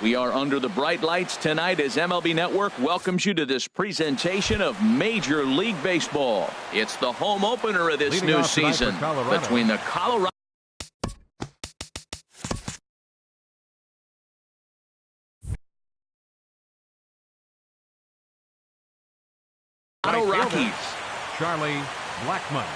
We are under the bright lights tonight as MLB Network welcomes you to this presentation of Major League Baseball. It's the home opener of this new season between the Colorado Rockies. Charlie Blackmon.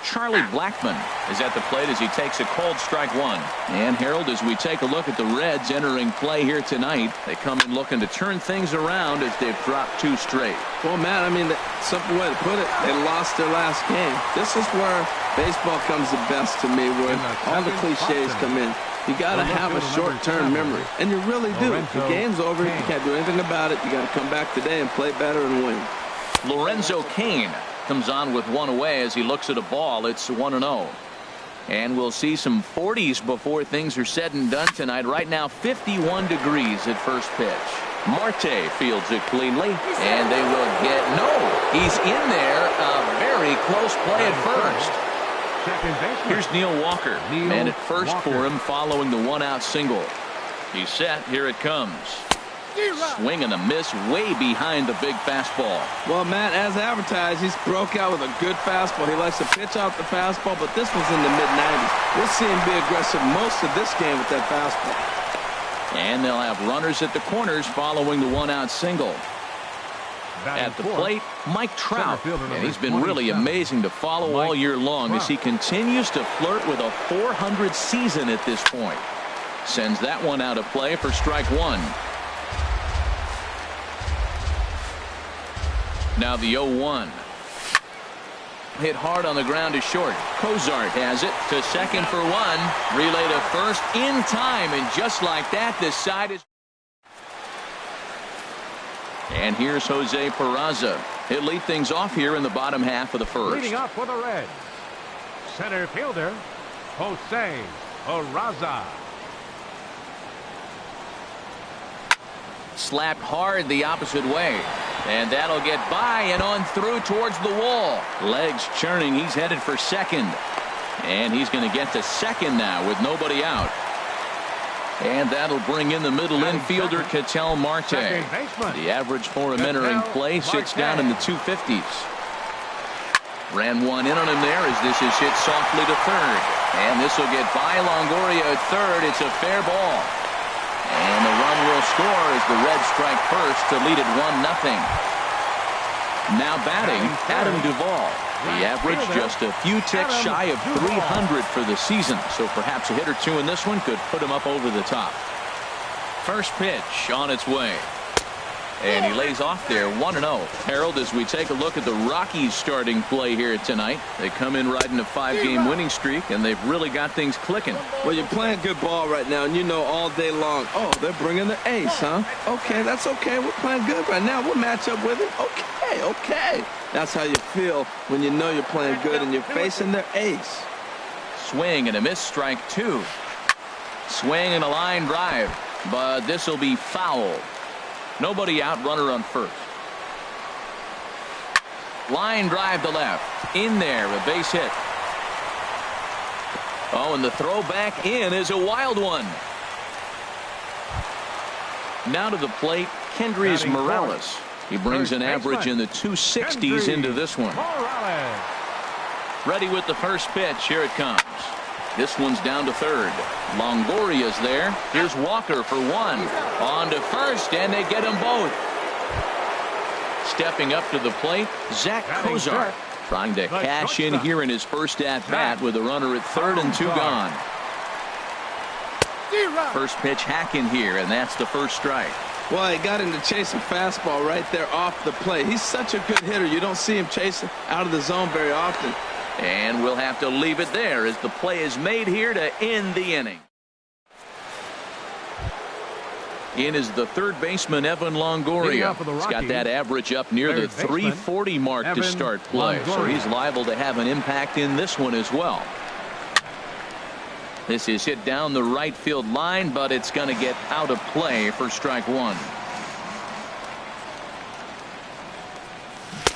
Charlie Blackmon is at the plate as he takes a cold strike one. And Harold, as we take a look at the Reds entering play here tonight, they come in looking to turn things around as they've dropped 2 straight. Well, Matt, I mean, the simple way to put it, they lost their last game. This is where baseball comes the best to me, where all the cliches come in. You got to have a short-term memory, and you really do. The game's over. You can't do anything about it. You got to come back today and play better and win. Lorenzo Cain comes on with 1 away as he looks at a ball. It's 1-0. And we'll see some 40s before things are said and done tonight. Right now, 51 degrees at first pitch. Marte fields it cleanly, and they will get he's in there. A very close play at first. Here's Neil Walker. Man at first for him following the 1-out single. He's set. Here it comes. Swing and a miss way behind the big fastball. Well, Matt, as advertised, he's broke out with a good fastball. He likes to pitch out the fastball, but this was in the mid-90s. We'll see him be aggressive most of this game with that fastball. And they'll have runners at the corners following the 1-out single. At the plate, Mike Trout. And he's been really amazing to follow all year long as he continues to flirt with a .400 season at this point. Sends that one out of play for strike 1. Now the 0-1. Hit hard on the ground to short. Cozart has it to second for 1. Relay to first in time, and just like that, the side is. And here's Jose Peraza. He'll lead things off here in the bottom half of the first. Leading off for the Reds, center fielder Jose Peraza. Slapped hard the opposite way. And that'll get by and on through towards the wall. Legs churning. He's headed for second. And he's going to get to second now with nobody out. And that'll bring in the middle infielder, Ketel Marte. The average for him entering play sits down in the 250s. Ran one in on him there as this is hit softly to third. And this will get by Longoria at third. It's a fair ball. And the run will score as the Reds strike first to lead it 1-0. Now batting, Adam Duvall. The average just a few ticks shy of 300 for the season. So perhaps a hit or two in this one could put him up over the top. First pitch on its way. And he lays off there 1-0. Harold, as we take a look at the Rockies starting play here tonight, they come in riding a 5-game winning streak, and they've really got things clicking. Well, you're playing good ball right now, and you know all day long, oh, they're bringing the ace, huh? Okay, that's okay. We're playing good right now. We'll match up with it. Okay. That's how you feel when you know you're playing good and you're facing their ace. Swing and a miss, strike 2. Swing and a line drive, but this will be foul. Nobody out, runner on first. Line drive to left. In there, a base hit. Oh, and the throw back in is a wild one. Now to the plate, Kendrys Morales. He brings an average in the 260s into this one. Ready with the first pitch. Here it comes. This one's down to third. Longoria's there. Here's Walker for 1. On to first, and they get them both. Stepping up to the plate, Zach Cozart. Trying to cash in here in his first at-bat with a runner at third and 2 gone. First pitch hacking here, and that's the first strike. Well, he got him to chase a fastball right there off the plate. He's such a good hitter. You don't see him chasing out of the zone very often. And we'll have to leave it there as the play is made here to end the inning. In is the third baseman, Evan Longoria. He's got that average up near the 340 mark to start play. So he's liable to have an impact in this one as well. This is hit down the right field line, but it's going to get out of play for strike 1.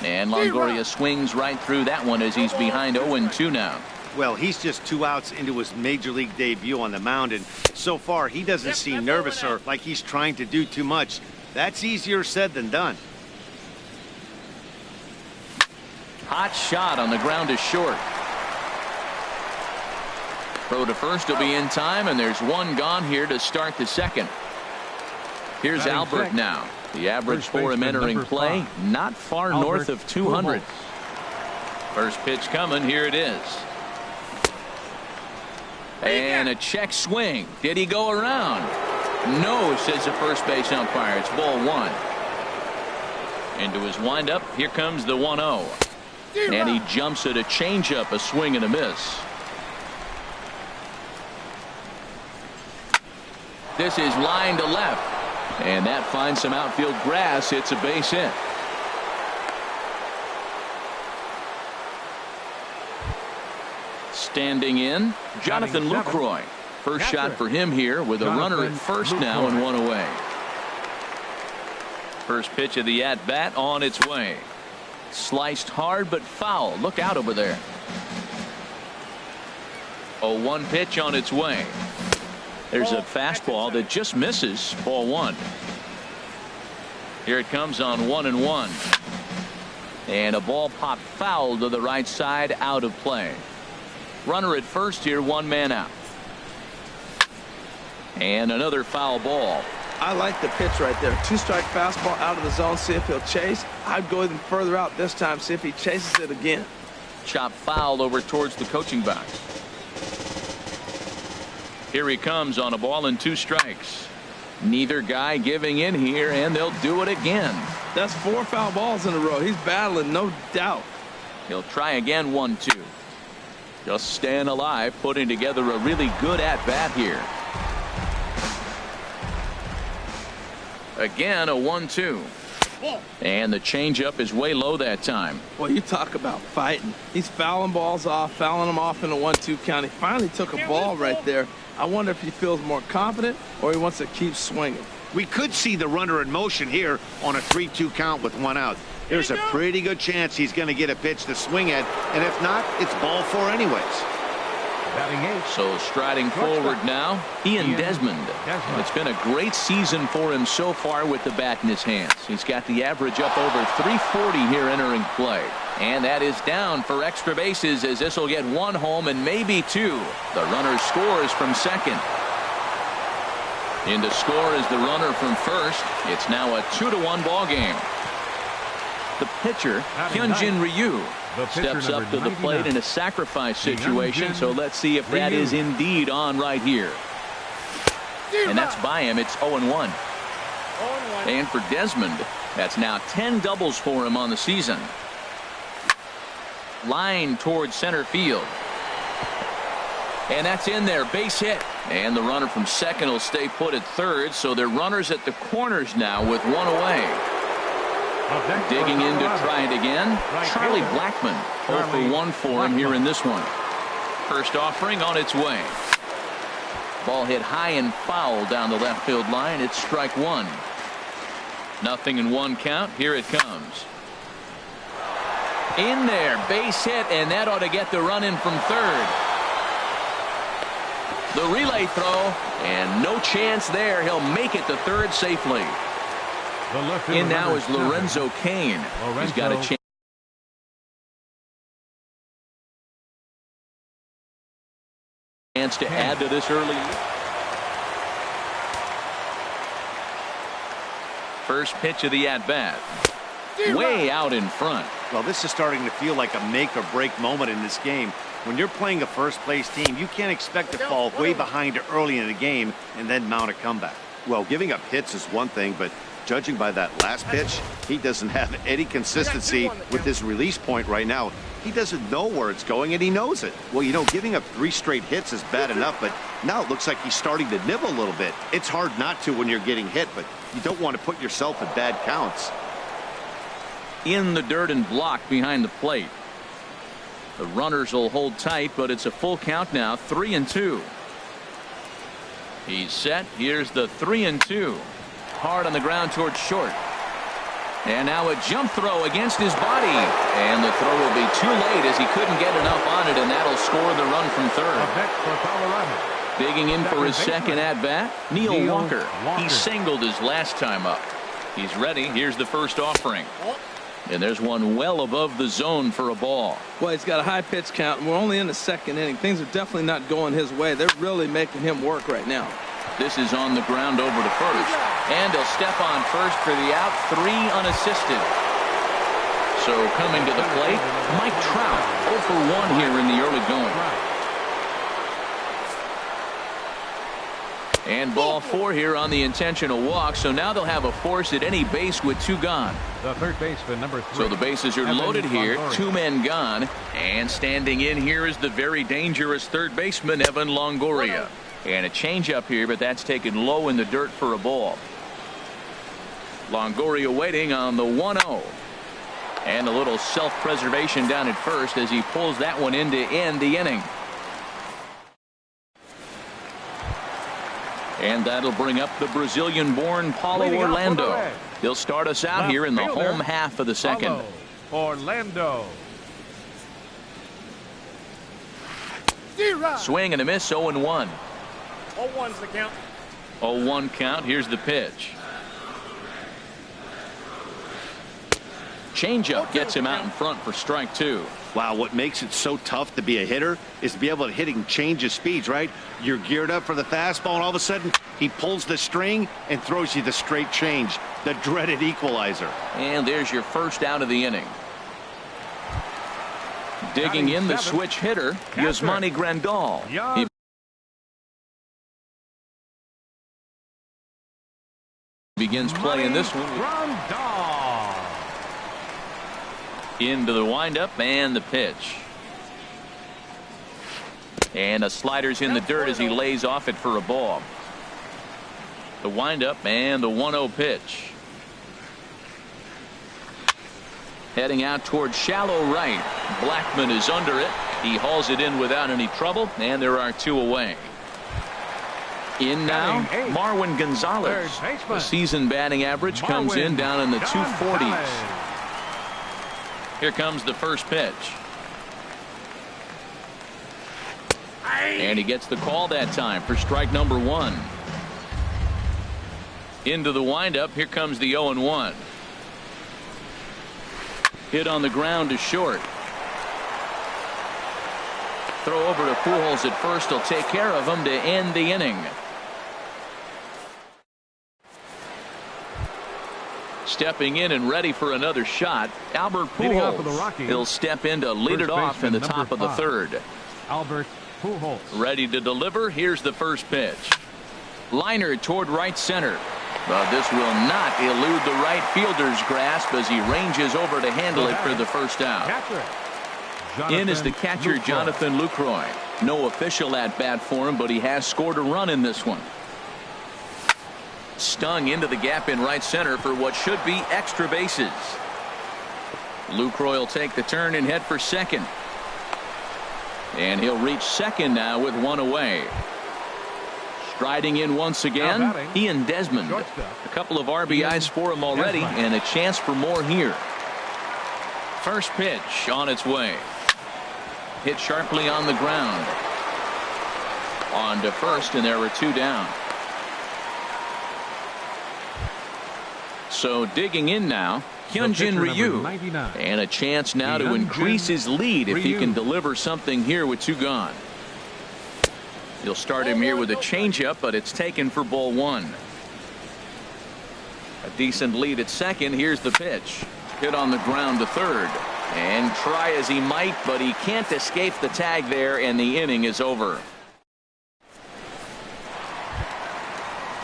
And Longoria swings right through that one as he's behind 0-2 now. Well, he's just 2 outs into his major league debut on the mound, and so far he doesn't seem nervous or like he's trying to do too much. That's easier said than done. Hot shot on the ground is short. Throw to first will be in time, and there's one gone here to start the second. Here's Albert now. The average for him entering play, not far north of 200. First pitch coming. Here it is. And a check swing. Did he go around? No, says the first base umpire. It's ball 1. Into his windup. Here comes the 1-0. And he jumps at a changeup, a swing and a miss. This is line to left. And that finds some outfield grass. It's a base hit. Standing in, Jonathan Lucroy. First shot for him here with a runner at first now and 1 away. First pitch of the at-bat on its way. Sliced hard but foul. Look out over there. 0-1 pitch on its way. There's a fastball that just misses. Ball 1. Here it comes on 1-1. And a ball popped foul to the right side, out of play. Runner at first here, 1 man out. And another foul ball. I like the pitch right there. 2-strike fastball out of the zone. See if he'll chase. I'd go even further out this time. See if he chases it again. Chop foul over towards the coaching box. Here he comes on a ball and 2 strikes. Neither guy giving in here, and they'll do it again. That's 4 foul balls in a row. He's battling, no doubt. He'll try again. 1-2. Just staying alive, putting together a really good at-bat here. Again, a 1-2. And the changeup is way low that time. Well, you talk about fighting. He's fouling balls off, fouling them off in a 1-2 count. He finally took a ball right there. I wonder if he feels more confident or he wants to keep swinging. We could see the runner in motion here on a 3-2 count with 1 out. There's a pretty good chance he's going to get a pitch to swing at, and if not, it's ball 4 anyways. So striding forward now, Ian Desmond. It's been a great season for him so far with the bat in his hands. He's got the average up over 340 here entering play. And that is down for extra bases, as this will get 1 home and maybe 2. The runner scores from second. In to score is the runner from first. It's now a 2-1 ball game. The pitcher, Hyunjin Ryu, steps up to the plate in a sacrifice situation, so let's see if that is indeed on right here. And that's by him. It's 0-1. And for Desmond, that's now 10 doubles for him on the season. Line towards center field. And that's in there. Base hit. And the runner from second will stay put at third, so they're runners at the corners now with 1 away. Digging in to try it again, Charlie Blackmon. 0 for 1 for him here in this one. First offering on its way. Ball hit high and foul down the left field line. It's strike 1. 0-1 count. Here it comes. In there, base hit, and that ought to get the run in from third. The relay throw, and no chance there. He'll make it to third safely. In now is Lorenzo Cain. He's got a chance to add to this early. First pitch of the at-bat. Way out in front. Well, this is starting to feel like a make or break moment in this game. When you're playing a first place team, you can't expect to fall way behind early in the game and then mount a comeback. Well, giving up hits is one thing, but judging by that last pitch, he doesn't have any consistency with his release point right now. He doesn't know where it's going, and he knows it. Well, you know, giving up 3 straight hits is bad enough, but now it looks like he's starting to nibble a little bit. It's hard not to when you're getting hit, but you don't want to put yourself in bad counts. In the dirt and blocked behind the plate. The runners will hold tight, but it's a full count now. 3-2. He's set. Here's the 3-2. Hard on the ground towards short. And now a jump throw against his body. And the throw will be too late as he couldn't get enough on it, and that'll score the run from third. Digging in for his second at-bat, Neil Walker. He singled his last time up. He's ready. Here's the first offering. And there's one well above the zone for a ball. Well, he's got a high pitch count, and we're only in the second inning. Things are definitely not going his way. They're really making him work right now. This is on the ground over to first. And he'll step on first for the out, 3 unassisted. So coming to the plate, Mike Trout, 0 for 1 here in the early going. And ball 4 here on the intentional walk. So now they'll have a force at any base with 2 gone. The third baseman, number 3. So the bases are loaded here. 2 men gone. And standing in here is the very dangerous third baseman, Evan Longoria. And a changeup here, but that's taken low in the dirt for a ball. Longoria waiting on the 1-0. And a little self-preservation down at first as he pulls that one in to end the inning. And that'll bring up the Brazilian-born Paulo Orlando. He'll start us out here in the home half of the second. Orlando. Swing and a miss, 0-1. 0-1's the count. 0-1 count. Here's the pitch. Changeup gets him out in front for strike 2. Wow, what makes it so tough to be a hitter is to be able to hit and change his speeds, right? You're geared up for the fastball, and all of a sudden he pulls the string and throws you the straight change, the dreaded equalizer. And there's your first out of the inning. Digging in the switch hitter, Yasmani Grandal. He begins playing this one. Into the windup and the pitch. And a slider's in the dirt as he lays off it for a ball. The windup and the 1-0 pitch. Heading out towards shallow right. Blackman is under it. He hauls it in without any trouble, and there are 2 away. In now, Marwin Gonzalez. The season batting average comes in down in the 240s. Here comes the first pitch. And he gets the call that time for strike number 1. Into the windup. Here comes the 0-1. Hit on the ground to short. Throw over to Pujols at first. He'll take care of him to end the inning. Stepping in and ready for another shot, Albert Pujols. He'll step in to lead it off in the top of the third. Albert Pujols. Ready to deliver. Here's the first pitch. Liner toward right center. But this will not elude the right fielder's grasp as he ranges over to handle it for the first out. In is the catcher, Jonathan Lucroy. No official at-bat for him, but he has scored a run in this one. Stung into the gap in right center for what should be extra bases. Lucroy will take the turn and head for second. And he'll reach second now with 1 away. Striding in once again, Ian Desmond. A couple of RBIs for him already, and a chance for more here. First pitch on its way. Hit sharply on the ground. On to first, and there were 2 down. So digging in now, Hyunjin Ryu. And a chance now to increase his lead if he can deliver something here with 2 gone. He'll start him here with a changeup, but it's taken for ball 1. A decent lead at second. Here's the pitch. Hit on the ground to third. And try as he might, but he can't escape the tag there, and the inning is over.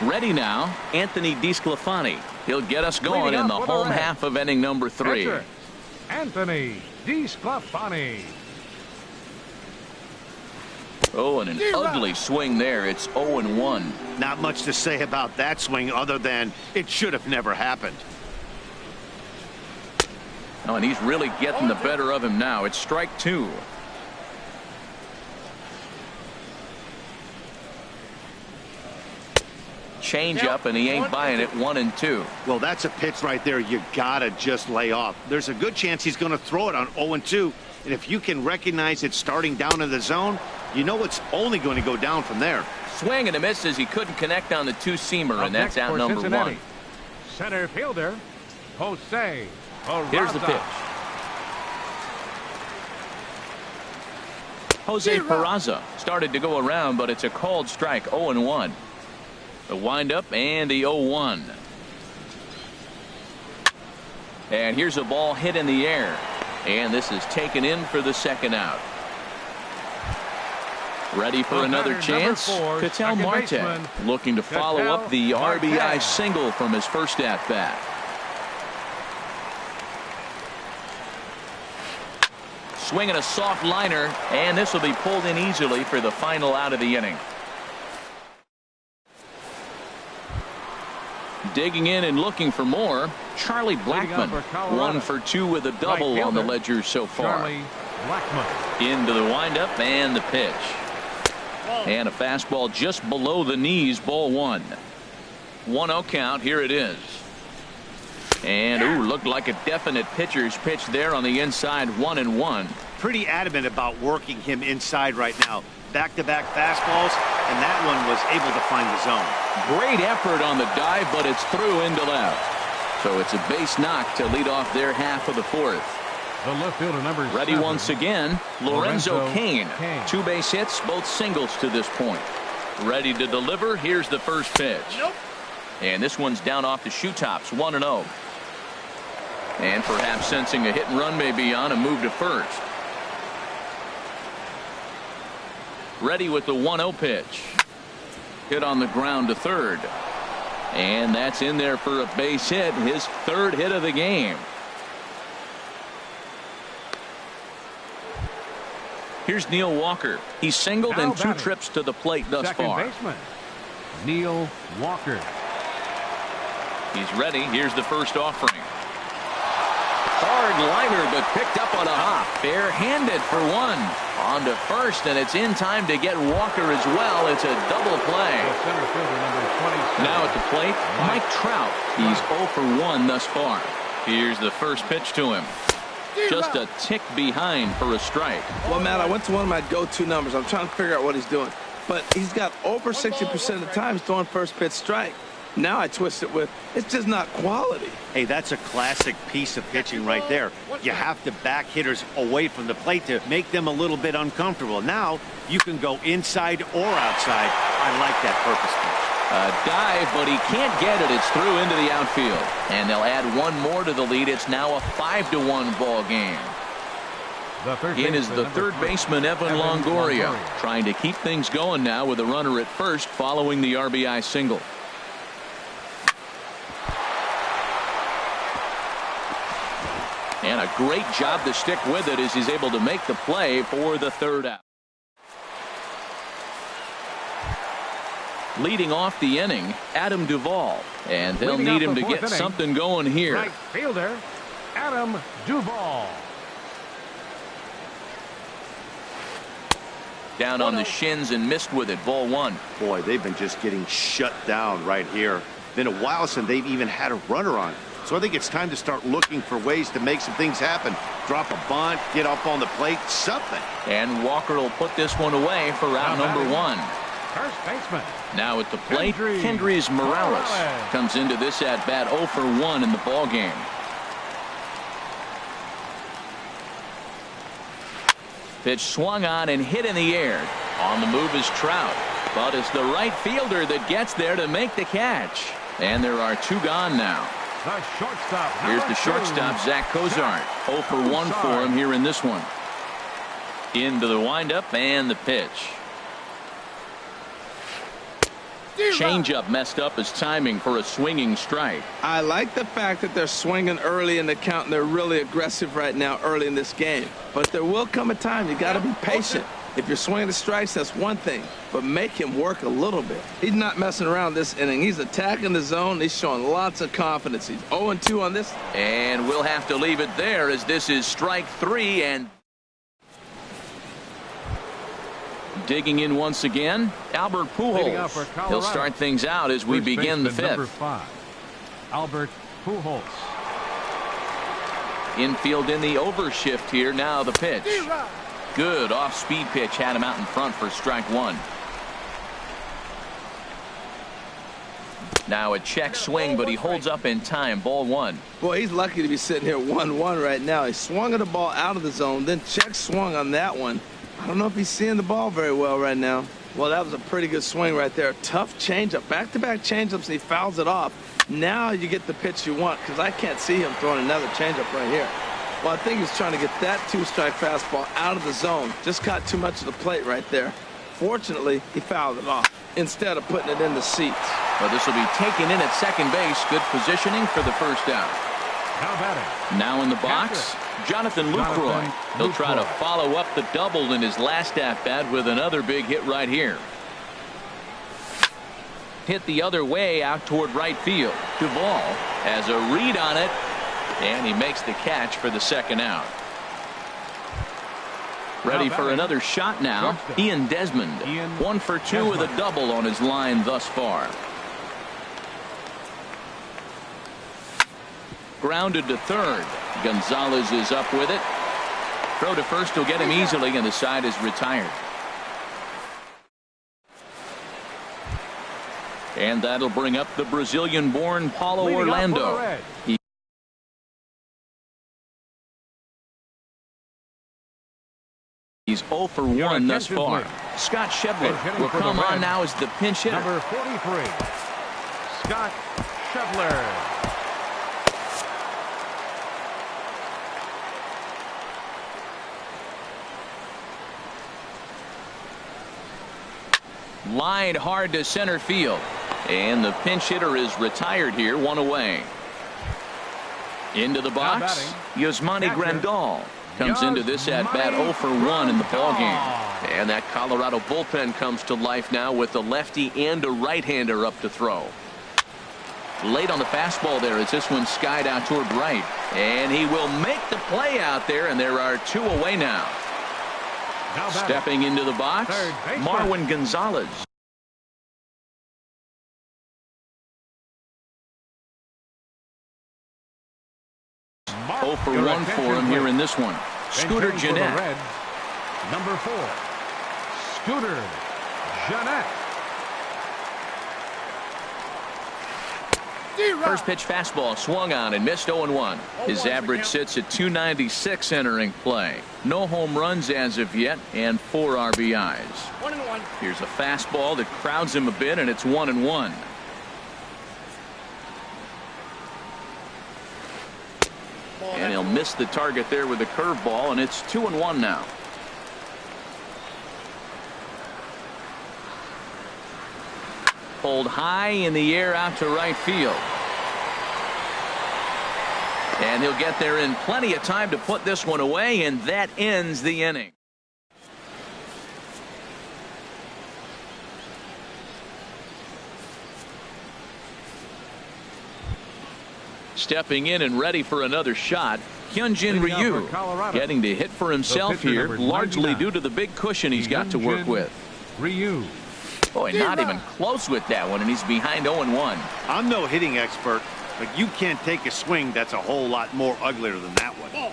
Ready now, Anthony DeSclafani. He'll get us going in the home half of inning number 3. Anthony DeSclafani. Oh, and an ugly swing there. It's 0-1. Not much to say about that swing other than it should have never happened. Oh, and he's really getting the better of him now. It's strike 2. changeup, and he ain't buying it. 1-2. Well, that's a pitch right there you gotta just lay off. There's a good chance he's going to throw it on 0-2, and if you can recognize it starting down in the zone, you know it's only going to go down from there. Swing and a miss as he couldn't connect on the two-seamer, and that's out number one. Center fielder, Jose Peraza. Here's the pitch. Jose Peraza started to go around, but it's a called strike. 0-1. The windup and the 0-1. And here's a ball hit in the air, and this is taken in for the second out. Ready for another chance? Ketel Marte looking to follow up the RBI single from his first at-bat. Swinging a soft liner, and this will be pulled in easily for the final out of the inning. Digging in and looking for more, Charlie Blackmon. 1 for 2 with a double on the ledger so far. Into the windup and the pitch. And a fastball just below the knees, ball 1. 1-0 count. Here it is. And ooh, looked like a definite pitcher's pitch there on the inside. 1-1. Pretty adamant about working him inside right now. Back-to-back fastballs, and that one was able to find the zone. Great effort on the dive, but it's through into left. So it's a base knock to lead off their half of the fourth. The left fielder number Ready 7, once again, Lorenzo Cain. 2 base hits, both singles to this point. Ready to deliver. Here's the first pitch. And this one's down off the shoe tops. 1-0. And perhaps sensing a hit and run may be on, a move to first. Ready with the 1-0 pitch. Hit on the ground to third. And that's in there for a base hit, his third hit of the game. Here's Neil Walker. He's singled in 2 trips to the plate thus far. Second baseman, Neil Walker. He's ready. Here's the first offering. Hard liner, but picked up on a hop. Bare-handed for 1. On to first, and it's in time to get Walker as well. It's a double play. Center fielder number 27. Now at the plate, Mike Trout. He's 0 for 1 thus far. Here's the first pitch to him. Just a tick behind for a strike. Well, Matt, I went to one of my go-to numbers. I'm trying to figure out what he's doing. But he's got over 60% of the time throwing first pitch strike. Now I twist it with, it's just not quality. Hey, that's a classic piece of pitching right there. You have to back hitters away from the plate to make them a little bit uncomfortable. Now you can go inside or outside. I like that purpose pitch. A dive, but he can't get it. It's through into the outfield. And they'll add 1 more to the lead. It's now a 5-1 ball game. In is the third baseman, Evan Longoria, trying to keep things going now with a runner at first following the RBI single. And a great job to stick with it as he's able to make the play for the third out. Leading off the inning, Adam Duvall. And they'll need him to get something going here. Right fielder, Adam Duvall. Down on the shins and missed with it. Ball 1. Boy, they've been just getting shut down right here. Been a while since they've even had a runner on. So I think it's time to start looking for ways to make some things happen. Drop a bunt, get up on the plate, something. And Walker will put this one away for out number 1. First baseman. Now at the plate, Kendrys Morales comes into this at bat 0 for 1 in the ball game. Pitch swung on and hit in the air. On the move is Trout, but it's the right fielder that gets there to make the catch. And there are 2 gone now. The shortstop. Here's the shortstop, Zach Cozart. 0 for 1 for him here in this one. Into the windup and the pitch. Changeup messed up his timing for a swinging strike. I like the fact that they're swinging early in the count, and they're really aggressive right now early in this game. But there will come a time you got to be patient. If you're swinging the strikes, that's one thing, but make him work a little bit. He's not messing around this inning. He's attacking the zone. He's showing lots of confidence. He's 0-2 on this. And we'll have to leave it there as this is strike 3. And Digging in once again, Albert Pujols. He'll start things out as we begin the fifth. Number 5, Albert Pujols. Infield in the overshift here. Now the pitch. Good off-speed pitch. Had him out in front for strike one. Now a check swing, but he holds up in time. Ball one. Boy, he's lucky to be sitting here 1-1 right now. He swung at the ball out of the zone, then check swung on that one. I don't know if he's seeing the ball very well right now. Well, that was a pretty good swing right there. Tough changeup. Back-to-back changeups, and he fouls it off. Now you get the pitch you want, because I can't see him throwing another changeup right here. Well, I think he's trying to get that two-strike fastball out of the zone. Just got too much of the plate right there. Fortunately, he fouled it off instead of putting it in the seats. Well, this will be taken in at second base. Good positioning for the first out. How about it? Now in the box, Jonathan Lucroy. He'll try to follow up the double in his last at-bat with another big hit right here. Hit the other way out toward right field. Duvall has a read on it, and he makes the catch for the second out. Ready for another shot now. Ian Desmond. 1 for 2 with a double on his line thus far. Grounded to third. Gonzalez is up with it. Throw to first will get him easily, and the side is retired. And that'll bring up the Brazilian-born Paulo Orlando. He's 0 for 1 thus far. Scott Schebler will come on now as the pinch hitter. Number 43, Scott Schebler. Lined hard to center field. And the pinch hitter is retired here, 1 away. Into the box, Yasmani Grandal comes into this at-bat 0 for 1 in the ballgame. And that Colorado bullpen comes to life now with a lefty and a right-hander up to throw. Late on the fastball there as this one skied out toward right. And he will make the play out there, and there are 2 away now. Stepping into the box, Marwin Gonzalez. Oh for 1 for him here in this one. Scooter Gennett. Number 4, Scooter Gennett. First pitch fastball swung on and missed 0-1. His average sits at 296 entering play. No home runs as of yet and 4 RBIs. 1-1. Here's a fastball that crowds him a bit, and it's 1-1. And he'll miss the target there with the curveball, and it's 2-1 now. Pulled high in the air out to right field. And he'll get there in plenty of time to put this one away, and that ends the inning. Stepping in and ready for another shot, Hyunjin Ryu getting to hit for himself here, largely due to the big cushion he's got to work with. Ryu. Boy, not even close with that one, and he's behind 0-1. I'm no hitting expert, but you can't take a swing that's a whole lot more uglier than that one.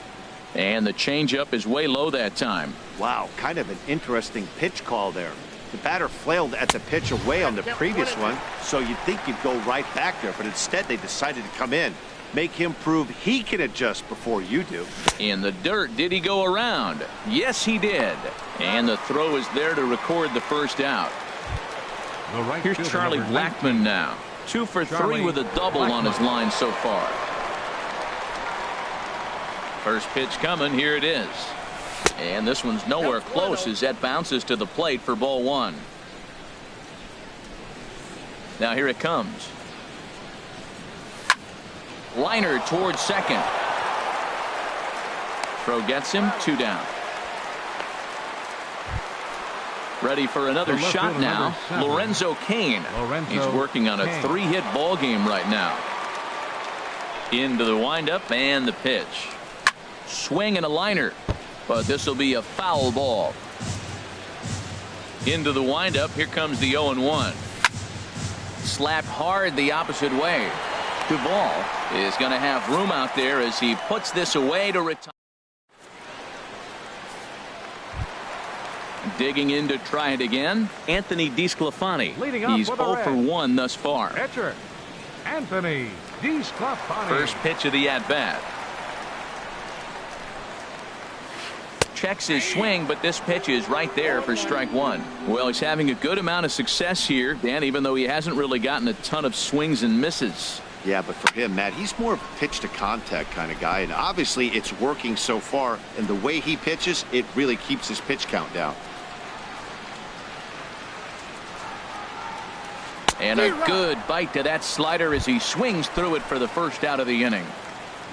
And the changeup is way low that time. Wow, kind of an interesting pitch call there. The batter flailed at the pitch away on the previous one, so you'd think you'd go right back there, but instead they decided to come in. Make him prove he can adjust before you do. In the dirt, did he go around? Yes, he did. And the throw is there to record the first out. Here's Charlie Blackmon now. 2 for 3 with a double on his line so far. First pitch coming. Here it is. And this one's nowhere close as that bounces to the plate for ball 1. Now here it comes. Liner towards second. Throw gets him. 2 down. Ready for another shot now. Lorenzo Cain. He's working on a 3-hit ball game right now. Into the windup and the pitch. Swing and a liner. But this will be a foul ball. Into the windup. Here comes the 0-1. Slapped hard the opposite way. Duvall is going to have room out there as he puts this away to retire. Digging in to try it again, Anthony DeSclafani. He's 0 for 1 thus far. Pitcher, Anthony DeSclafani. First pitch of the at-bat. Checks his swing, but this pitch is right there for strike one. Well, he's having a good amount of success here, Dan, even though he hasn't really gotten a ton of swings and misses. Yeah, but for him, Matt, he's more of a pitch to contact kind of guy, and obviously it's working so far, and the way he pitches, it really keeps his pitch count down. And a good bite to that slider as he swings through it for the first out of the inning.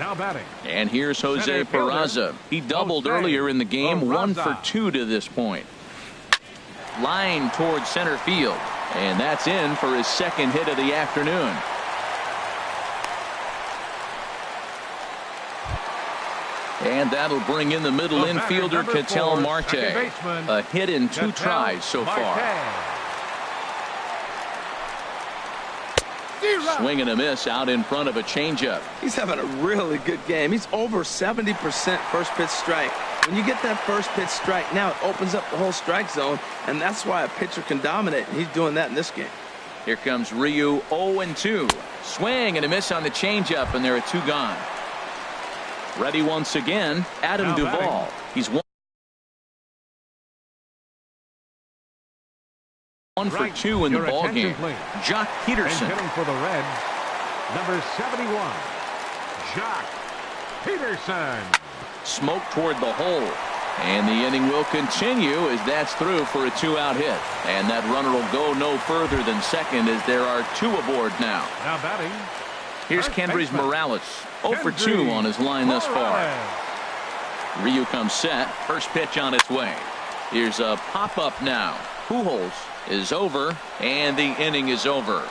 Now batting. And here's Jose Peraza. He doubled earlier in the game, 1 for 2 to this point. Line towards center field. And that's in for his second hit of the afternoon. And that'll bring in the middle infielder, Ketel Marte. A hit in 2 tries so far. Swing and a miss out in front of a changeup. He's having a really good game. He's over 70% first pitch strike. When you get that first pitch strike, now it opens up the whole strike zone, and that's why a pitcher can dominate, and he's doing that in this game. Here comes Ryu, 0-2. Swing and a miss on the changeup, and there are 2 gone. Ready once again, Adam Duvall. He's 1 for 2 in the ball game. Jock Peterson. And hitting for the Reds, number 71, Jock Peterson. Smoke toward the hole. And the inning will continue as that's through for a 2-out hit. And that runner will go no further than second as there are 2 aboard now. Now batting. Here's Kendrys Morales. 0 for 2 on his line thus far. Ryu comes set. First pitch on its way. Here's a pop-up now. Pujols is over, and the inning is over.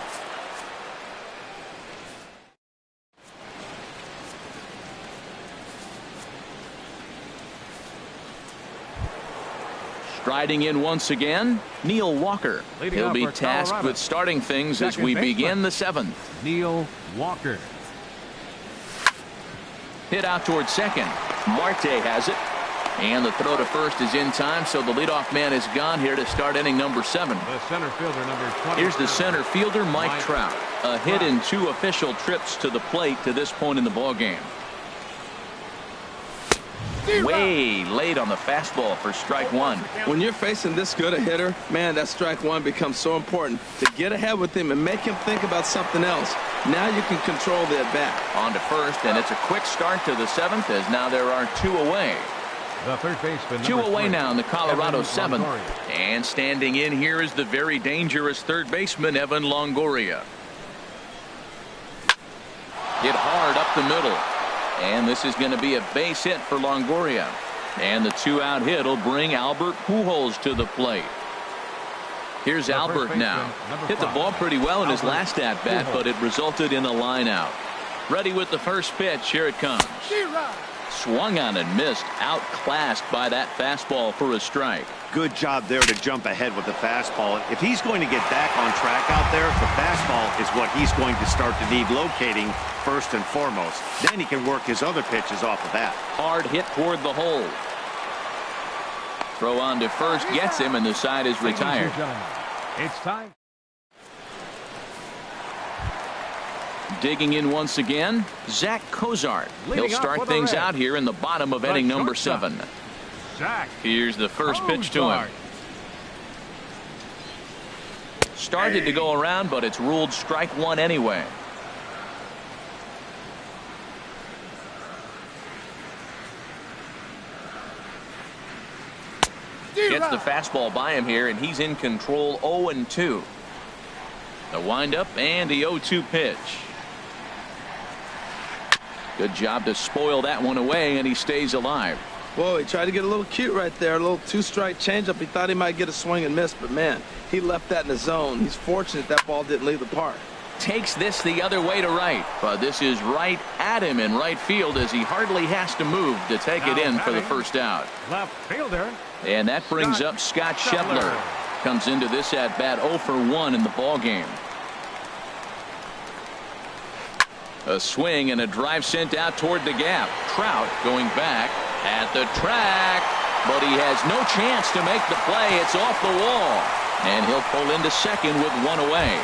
Striding in once again, Neil Walker. He'll be tasked with starting things as we begin the 7th. Neil Walker. Hit out towards second. Marte has it. And the throw to first is in time, so the leadoff man is gone here to start inning number 7. The center fielder, number 20. Here's the center fielder, Mike Trout. A hit in 2 official trips to the plate to this point in the ball game. Way late on the fastball for strike one. When you're facing this good a hitter, man, that strike one becomes so important to get ahead with him and make him think about something else. Now you can control the at-bat. On to first, and it's a quick start to the 7th as now there are 2 away. The third baseman, 2 away 3, now in the Colorado Evan 7th. Longoria. And standing in here is the very dangerous third baseman, Evan Longoria. Hit hard up the middle. And this is going to be a base hit for Longoria. And the 2-out hit will bring Albert Pujols to the plate. Here's Albert now. Hit the ball pretty well in his last at-bat, but it resulted in a line out. Ready with the first pitch. Here it comes. Swung on and missed. Outclassed by that fastball for a strike. Good job there to jump ahead with the fastball. If he's going to get back on track out there, the fastball is what he's going to start to need locating first and foremost. Then he can work his other pitches off of that. Hard hit toward the hole. Throw on to first gets him, and the side is retired. It's time. Digging in once again, Zach Cozart. He'll start things out here in the bottom of inning number 7. Here's the first pitch to him. Started to go around, but it's ruled strike one anyway. Gets the fastball by him here, and he's in control. 0-2. The windup and the 0-2 pitch. Good job to spoil that one away, and he stays alive. Whoa, he tried to get a little cute right there. A little 2-strike changeup. He thought he might get a swing and miss, but man, he left that in the zone. He's fortunate that ball didn't leave the park. Takes this the other way to right, but this is right at him in right field as he hardly has to move to take it in for the first out. Left fielder. And that brings up Scott Schebler. comes into this at bat 0 for 1 in the ball game. A swing and a drive sent out toward the gap. Trout going back at the track, but he has no chance to make the play. It's off the wall, and he'll pull into second with 1 away.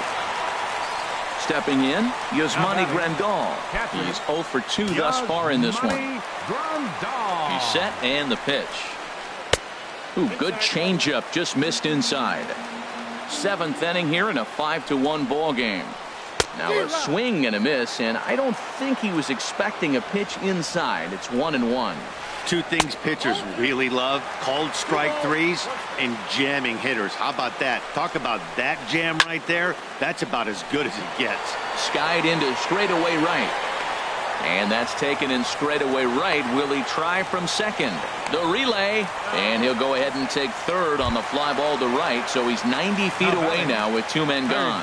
Stepping in, Yasmani Grandal. He's 0 for 2 thus far in this one. He's set and the pitch. Ooh, good changeup, just missed inside. 7th inning here in a 5-1 ball game. Now a swing and a miss, and I don't think he was expecting a pitch inside. It's 1-1. Two things pitchers really love: called strike threes and jamming hitters. How about that? Talk about that jam right there. That's about as good as it gets. Skied into straightaway right. And that's taken in straightaway right. Will he try from second? The relay, and he'll go ahead and take third on the fly ball to right, so he's 90 feet away now with 2 men gone.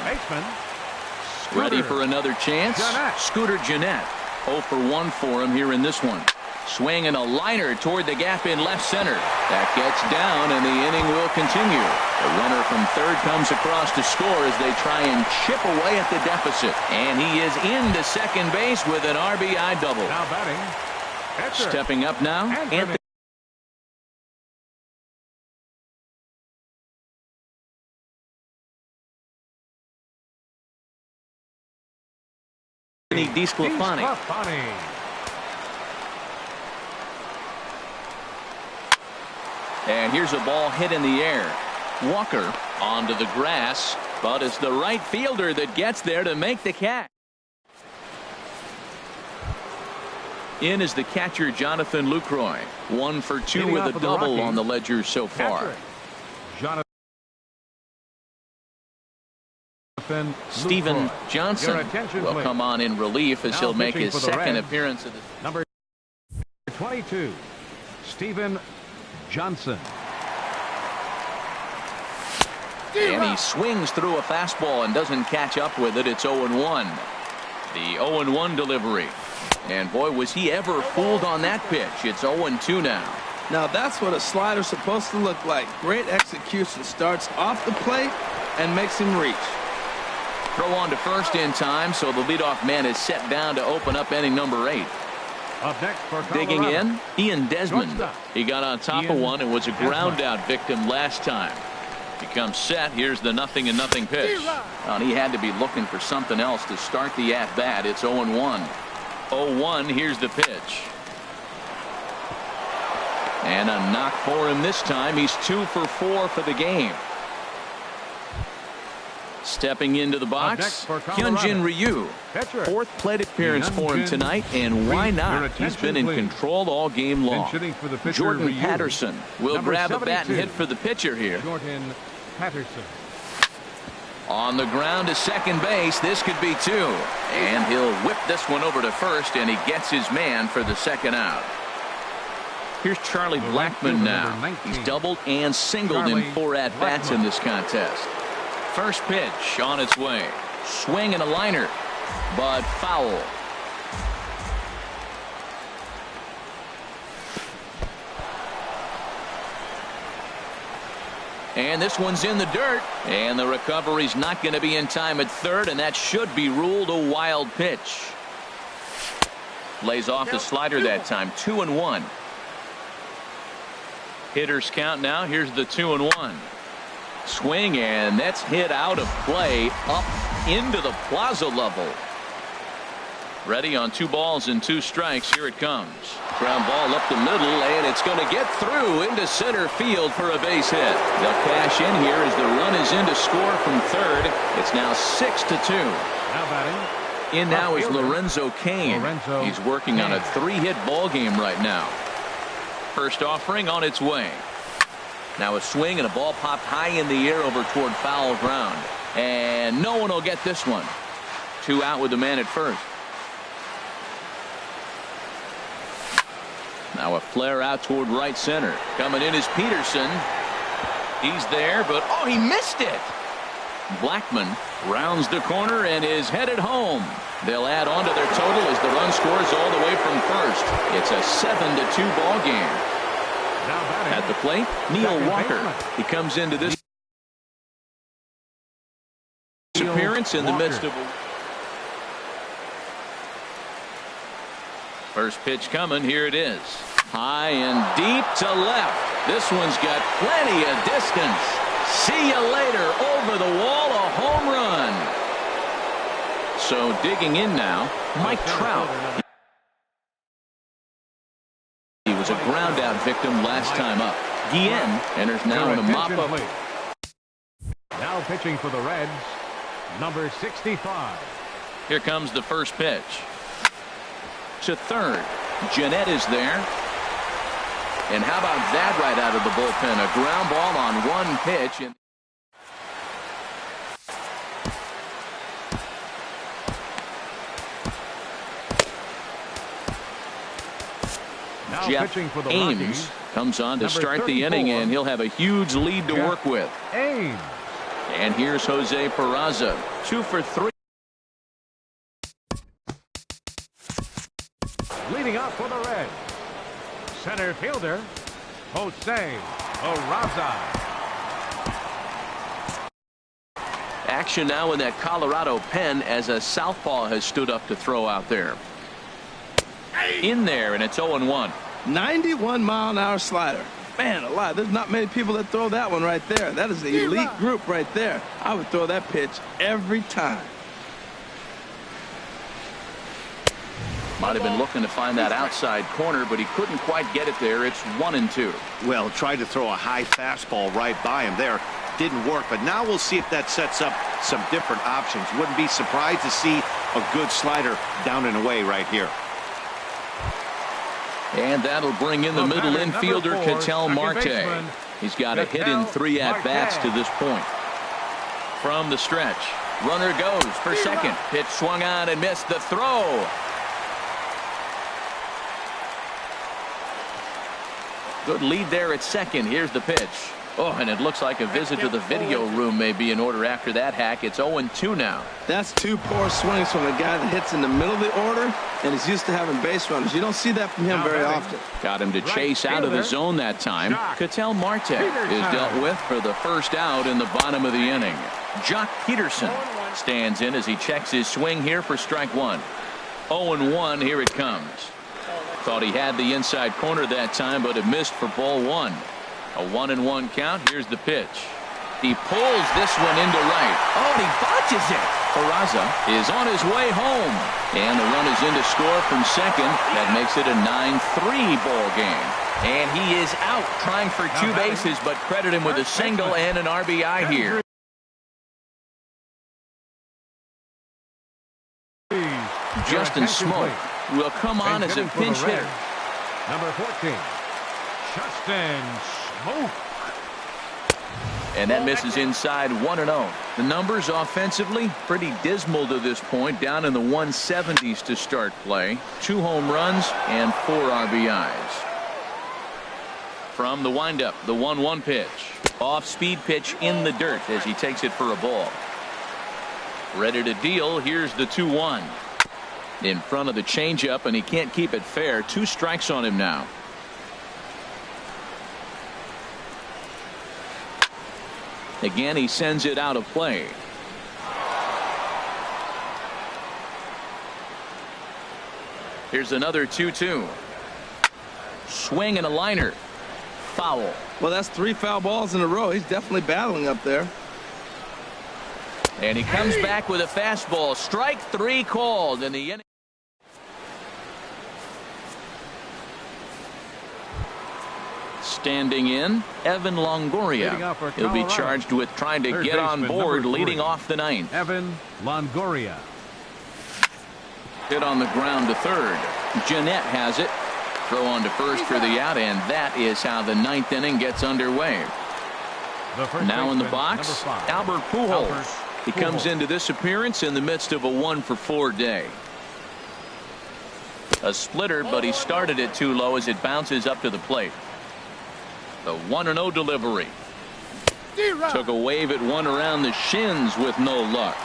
Ready for another chance? Scooter Gennett. 0 for 1 for him here in this one. Swing and a liner toward the gap in left center. That gets down, and the inning will continue. The runner from third comes across to score as they try and chip away at the deficit. And he is into second base with an RBI double. Now batting. Stepping up now, Anthony DeSclafani. And here's a ball hit in the air. Walker onto the grass, but it's the right fielder that gets there to make the catch. In is the catcher, Jonathan Lucroy. 1 for 2 with a double on the ledger so far. Steven Johnson will come on in relief as he'll make his second appearance of the number 22, Steven Johnson. And he swings through a fastball and doesn't catch up with it. It's 0-1. The 0-1 delivery. And boy, was he ever fooled on that pitch. It's 0-2 now. Now that's what a slider's supposed to look like. Great execution. Starts off the plate and makes him reach. Throw on to first in time, so the leadoff man is set down to open up inning number 8. Up next for digging in, Ian Desmond. He got on top of one and was a ground out victim last time. He comes set. Here's the 0-0 pitch. And he had to be looking for something else to start the at bat. It's 0-1. 0-1. Here's the pitch. And a knock for him this time. He's 2 for 4 for the game. Stepping into the box, Hyunjin Ryu. 4th plate appearance for him tonight, and why not? He's been in control all game long. Jordan Patterson will grab a bat and hit for the pitcher here. Jordan Patterson. On the ground to second base. This could be 2. And he'll whip this one over to first, and he gets his man for the second out. Here's Charlie Blackmon now. He's doubled and singled in 4 at-bats in this contest. First pitch on its way. Swing and a liner, but foul. And this one's in the dirt, and the recovery's not going to be in time at third, and that should be ruled a wild pitch. Lays off the slider that time. 2-1. Hitters count now. Here's the 2-1. Swing, and that's hit out of play up into the plaza level. Ready on 2 balls and 2 strikes. Here it comes. Ground ball up the middle, and it's going to get through into center field for a base hit. They'll cash in here as the run is in to score from third. It's now 6-2. Now batting. In now is Lorenzo Cain. He's working on a 3-hit ball game right now. First offering on its way. Now a swing and a ball popped high in the air over toward foul ground. And no one will get this one. 2 out with the man at first. Now a flare out toward right center. Coming in is Peterson. He's there, but oh, he missed it. Blackmon rounds the corner and is headed home. They'll add on to their total as the run scores all the way from first. It's a 7-2 ball game. At the plate, Neil Walker. He comes into this appearance in the midst of first pitch coming. Here it is. High and deep to left. This one's got plenty of distance. See you later. Over the wall, a home run. So digging in now, Mike Trout. He was a ground out victim last time up. Guillen enters now in a mop up. Now pitching for the Reds, number 65. Here comes the first pitch. To third. Jeanette is there. And how about that right out of the bullpen? A ground ball on one pitch. And now Jeff pitching for the Ames Rockies, comes on to number start the inning, and he'll have a huge lead to work with. Ames. And here's Jose Peraza, 2 for 3. Leading up for the Reds, center fielder, Jose Peraza. Action now in that Colorado pen as a southpaw has stood up to throw out there. In there, and it's 0-1. 91-mile-an-hour slider. Man alive, there's not many people that throw that one right there. That is the elite group right there. I would throw that pitch every time. Might have been looking to find that outside corner, but he couldn't quite get it there. It's 1-2. Well, tried to throw a high fastball right by him there. Didn't work, but now we'll see if that sets up some different options. Wouldn't be surprised to see a good slider down and away right here. And that'll bring in the middle infielder, Ketel Marte. He's got a hit in 3 at-bats to this point. From the stretch, runner goes for second. Pitch swung on and missed the throw. Good lead there at second. Here's the pitch. Oh, and it looks like a visit to the video room may be in order after that hack. It's 0-2 now. That's 2 poor swings from a guy that hits in the middle of the order and is used to having base runners. You don't see that from him very often. Got him to chase out of the zone that time. Ketel Marte is dealt with for the first out in the bottom of the inning. Jock Peterson stands in as he checks his swing here for strike one. 0-1. Here it comes. Thought he had the inside corner that time, but it missed for ball one. A 1-1 count. Here's the pitch. He pulls this one into right. Oh, and he botches it. Peraza is on his way home. And the run is in to score from second. That makes it a 9-3 ball game. And he is out trying for 2 bases, but credit him with a single and an RBI here. Justin Smoke will come on as a pinch hitter. Number 14, Justin Smoke. And that misses inside 1-0. The numbers offensively pretty dismal to this point, down in the 170s to start play. 2 home runs and 4 RBIs. From the windup, the 1-1 pitch. Off-speed pitch in the dirt as he takes it for a ball. Ready to deal. Here's the 2-1. In front of the changeup, and he can't keep it fair. 2 strikes on him now. Again, he sends it out of play. Here's another 2-2. Swing and a liner. Foul. Well, that's 3 foul balls in a row. He's definitely battling up there. And he comes back with a fastball. Strike 3 called in the inning. Standing in, Evan Longoria. He'll be charged with trying to get on board leading off the 9th. Evan Longoria. Hit on the ground to third. Jeanette has it. Throw on to first for the out, and that is how the 9th inning gets underway. Now in the box, Albert Pujols. He comes into this appearance in the midst of a 1-for-4 day. A splitter, but he started it too low as it bounces up to the plate. The 1-0 delivery. Took a wave at one around the shins with no luck.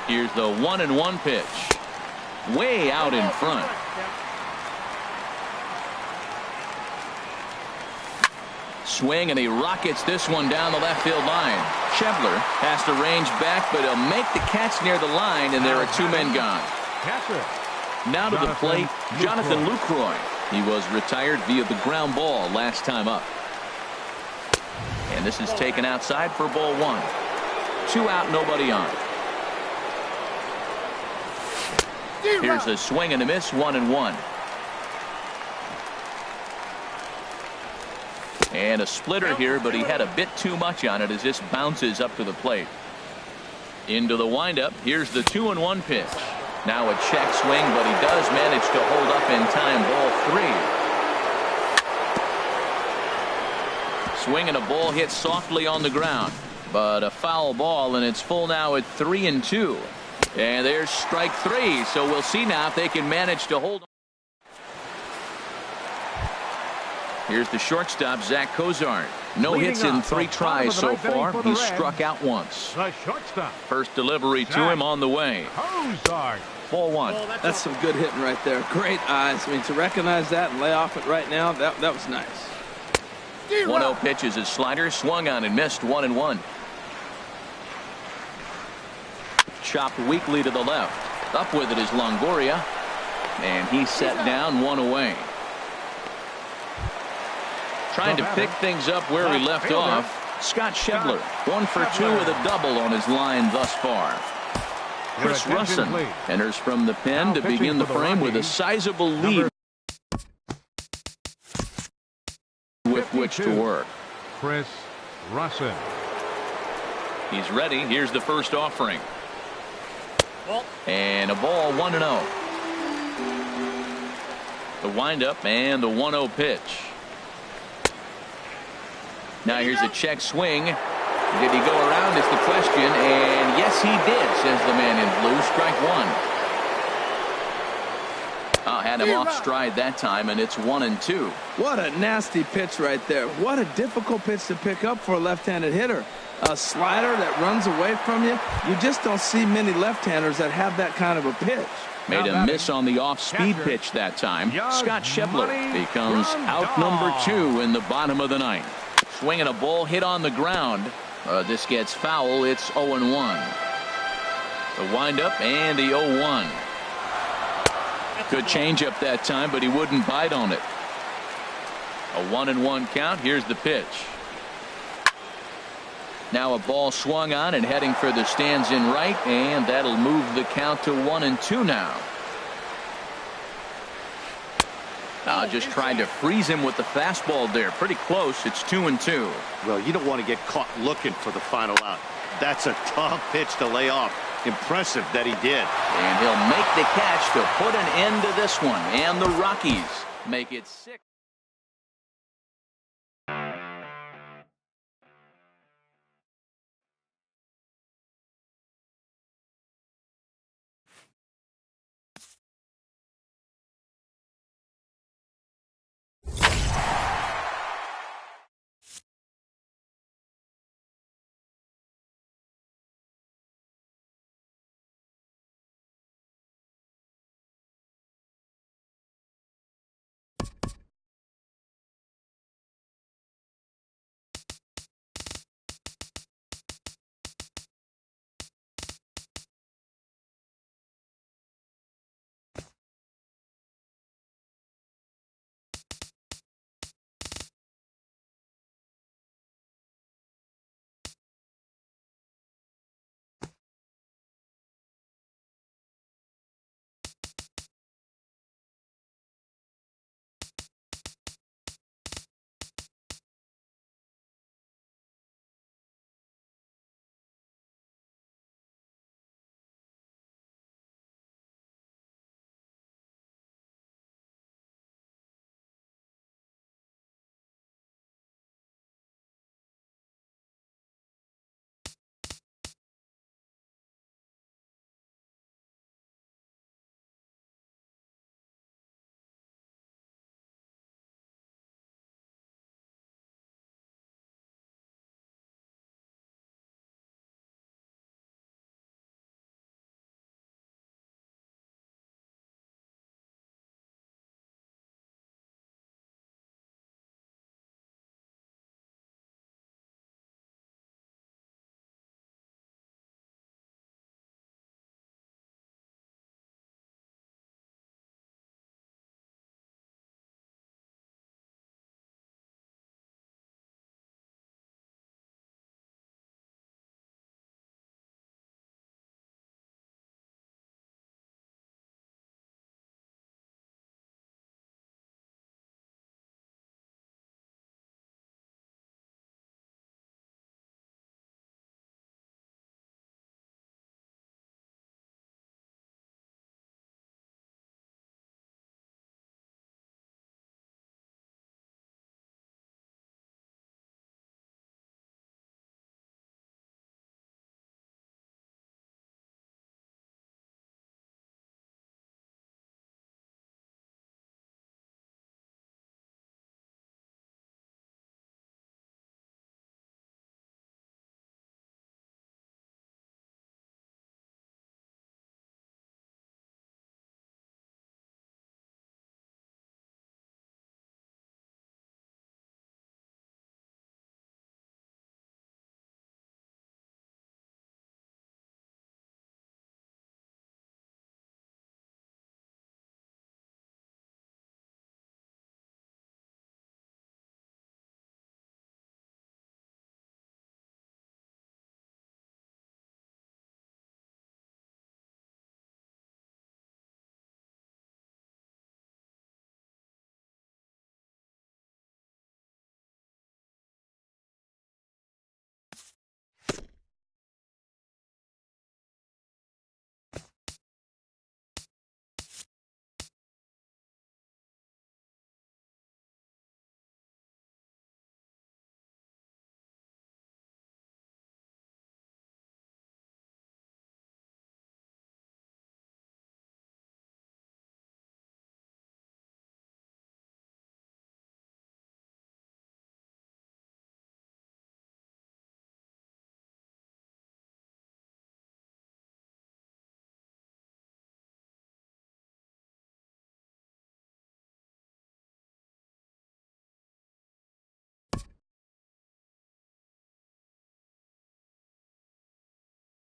Here's the 1-1 pitch. Way out in front. Swing, and he rockets this one down the left field line. Schebler has to range back, but he'll make the catch near the line, and there are 2 men gone. Catcher. Now to the plate, Jonathan Lucroy. He was retired via the ground ball last time up. And this is taken outside for ball 1. 2 out, nobody on. Here's a swing and a miss, 1-1. And a splitter here, but he had a bit too much on it as this bounces up to the plate. Into the windup. Here's the 2-1 pitch. Now a check swing, but he does manage to hold up in time. Ball 3. Swing and a ball hit softly on the ground, but a foul ball, and it's full now at 3-2. And there's strike 3. So we'll see now if they can manage to hold on. Here's the shortstop, Zach Cozart. No hits in 3 tries so far. He's struck out once. The shortstop. First delivery to him on the way. Cozart. Ball 1. That's some good hitting right there. Great eyes. I mean, to recognize that and lay off it right now, that was nice. 1-0 pitch is his slider, swung on and missed. 1-1. Chopped weakly to the left. Up with it is Longoria, and he's set down, 1 away. Trying to pick things up where he left off. Scott Schebler, 1 for 2 with a double on his line thus far. Chris Russin enters from the pen to begin the frame with a sizable lead with which to work. Chris Russin. He's ready. Here's the first offering. And a ball, 1-0. The windup and the 1-0 pitch. Now here's a check swing. Did he go around is the question, and yes he did, says the man in blue. Strike 1. Had him off stride that time, and it's 1-2. What a nasty pitch right there. What a difficult pitch to pick up for a left-handed hitter. A slider that runs away from you. You just don't see many left-handers that have that kind of a pitch. Made a miss on the off-speed pitch that time. Scott Schebler becomes out number 2 in the bottom of the 9th. Swinging a ball hit on the ground. This gets foul. It's 0-1. The windup and the 0-1. Good changeup that time, but he wouldn't bite on it. A 1-1 count. Here's the pitch. Now a ball swung on and heading for the stands in right, and that'll move the count to 1-2 now. Just trying to freeze him with the fastball there. Pretty close. It's 2-2. Well, you don't want to get caught looking for the final out. That's a tough pitch to lay off. Impressive that he did. And he'll make the catch to put an end to this one. And the Rockies make it 6.